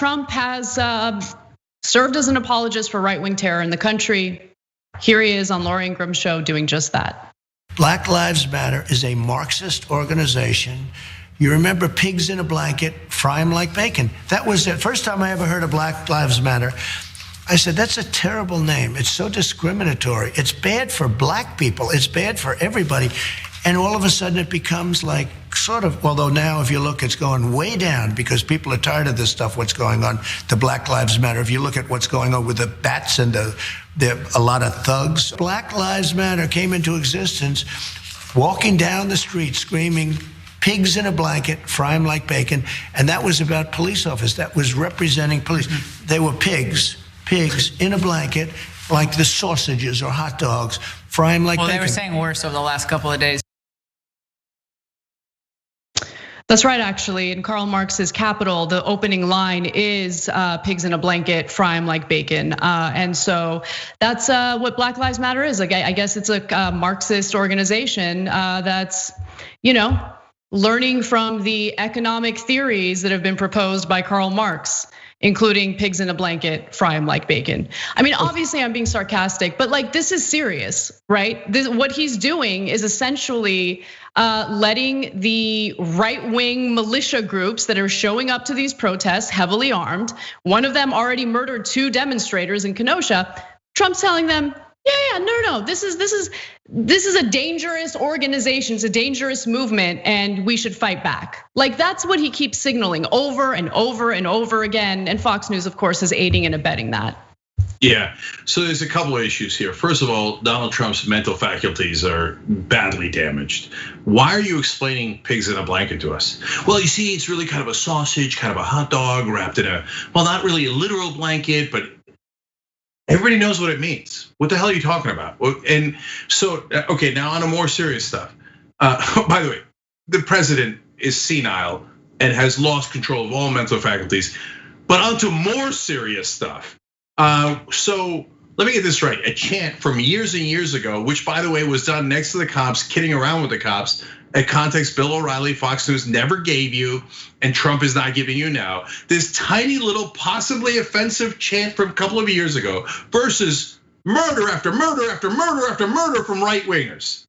Trump has served as an apologist for right-wing terror in the country. Here he is on Laura Ingram's show doing just that. Black Lives Matter is a Marxist organization. You remember pigs in a blanket, fry them like bacon. That was the first time I ever heard of Black Lives Matter. I said, that's a terrible name. It's so discriminatory. It's bad for black people. It's bad for everybody. And all of a sudden it becomes like sort of, although now if you look, it's going way down because people are tired of this stuff, what's going on, the Black Lives Matter. If you look at what's going on with the bats and a lot of thugs. Black Lives Matter came into existence walking down the street screaming, pigs in a blanket, fry them like bacon. And that was about police officers. That was representing police. They were pigs in a blanket, like the sausages or hot dogs, fry them like bacon. Well, they were saying worse over the last couple of days. That's right, actually. In Karl Marx's Capital, the opening line is pigs in a blanket, fry them like bacon. And so that's what Black Lives Matter is. Like, I guess it's a Marxist organization that's, learning from the economic theories that have been proposed by Karl Marx, including pigs in a blanket, fry them like bacon. I mean, obviously I'm being sarcastic, but like this is serious, right? What he's doing is essentially letting the right-wing militia groups that are showing up to these protests heavily armed. One of them already murdered 2 demonstrators in Kenosha. Trump's telling them, yeah, no. This is a dangerous organization. It's a dangerous movement, and we should fight back. Like that's what he keeps signaling over and over and over again. And Fox News, of course, is aiding and abetting that. Yeah, so there's a couple of issues here. First of all, Donald Trump's mental faculties are badly damaged. Why are you explaining pigs in a blanket to us? Well, you see, it's really kind of a sausage, kind of a hot dog wrapped in well, not really a literal blanket, but everybody knows what it means. What the hell are you talking about? And so, okay, now on a more serious stuff. By the way, the president is senile and has lost control of all mental faculties. But on to more serious stuff. So let me get this right. A chant from years and years ago, which by the way was done next to the cops, kidding around with the cops, a context Bill O'Reilly, Fox News never gave you, and Trump is not giving you now. This tiny little possibly offensive chant from a couple of years ago versus murder after murder after murder after murder from right wingers.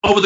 Oh, but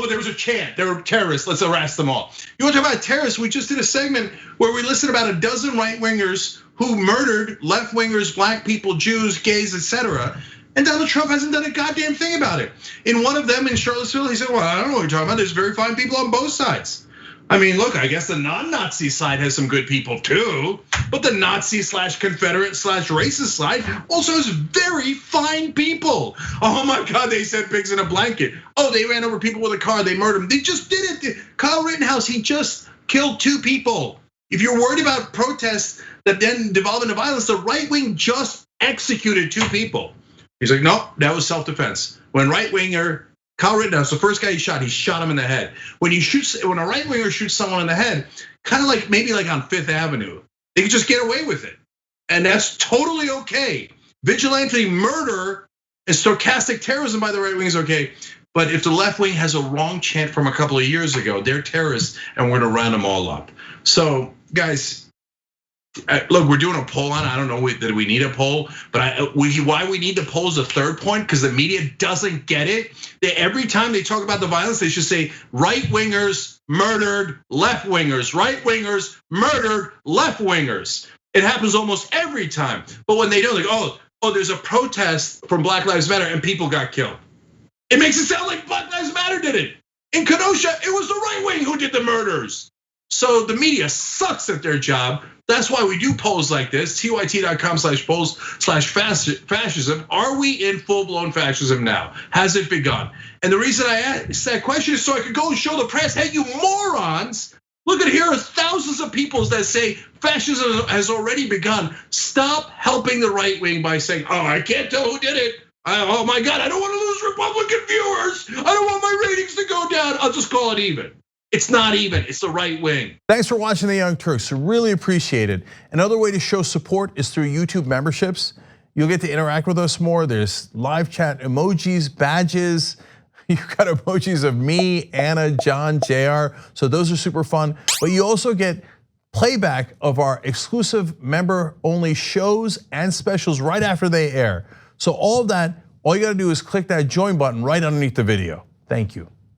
there was a chant. They were terrorists. Let's arrest them all. You want to talk about terrorists? We just did a segment where we listed about a dozen right wingers who murdered left wingers, black people, Jews, gays, etc. And Donald Trump hasn't done a goddamn thing about it. In one of them in Charlottesville, he said, well, I don't know what you're talking about. There's very fine people on both sides. I mean, look, I guess the non-Nazi side has some good people too, but the Nazi / Confederate / racist side also has very fine people. Oh my God, they said pigs in a blanket. Oh, they ran over people with a car, they murdered them. They just did it. Kyle Rittenhouse, he just killed 2 people. If you're worried about protests that then devolve into violence, the right wing just executed 2 people. He's like, nope, that was self-defense. When right winger, Kyle Rittenhouse, the first guy he shot him in the head. When a right winger shoots someone in the head, kind of like maybe like on 5th Avenue, they can just get away with it. And that's totally okay. Vigilante murder and stochastic terrorism by the right wing is okay. But if the left wing has a wrong chant from a couple of years ago, they're terrorists and we're gonna round them all up. So guys, look, we're doing a poll on. I don't know that we need a poll, but why we need the poll is a third point because the media doesn't get it. Every time they talk about the violence, they should say right wingers murdered left wingers, right wingers murdered left wingers. It happens almost every time. But when they don't, like, oh, there's a protest from Black Lives Matter and people got killed. It makes it sound like Black Lives Matter did it. In Kenosha, it was the right wing who did the murders. So the media sucks at their job. That's why we do polls like this, tyt.com/polls/fascism. Are we in full-blown fascism now? Has it begun? And the reason I asked that question is so I could go and show the press, hey, you morons, look at here are thousands of people that say fascism has already begun. Stop helping the right wing by saying, oh, I can't tell who did it. Oh my God, I don't want to lose Republican viewers. I don't want my ratings to go down. I'll just call it even. It's not even, it's the right wing. Thanks for watching The Young Turks, really appreciate it. Another way to show support is through YouTube memberships. You'll get to interact with us more. There's live chat emojis, badges. You've got emojis of me, Anna, John, JR. So those are super fun. But you also get playback of our exclusive member-only shows and specials right after they air. So all of that, all you gotta do is click that join button right underneath the video. Thank you.